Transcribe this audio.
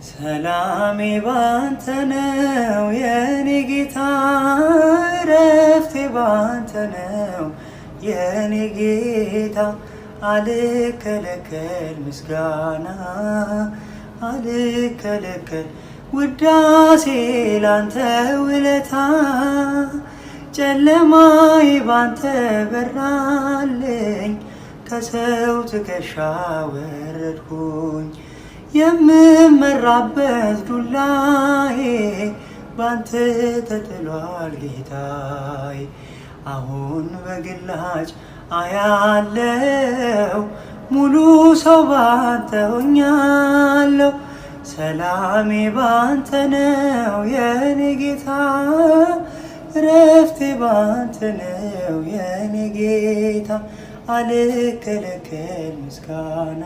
ሰላሜ ባንተ ነው የኔ ጌታ እረፍቴ ባንተ ነው የኔ ጌታ አልከለከል ምስጋና አልከለከል ውዳሴ ላንተ ውለታ ጨለማዬ ባንተ በራልኝ ከሰው ትከሻ ወረድኩኝ የምመራበት ዱላዬ ባንተ ተጥሏል ጌታዬ አሁን በግላጭ አያለው ሙሉ ሰው ባንተ ሆኛለሁ ሰላሜ ባንተ ነው የኔ ጌታ እረፍቴ ባንተ ነው የኔ ጌታ አልከለከል ምስጋና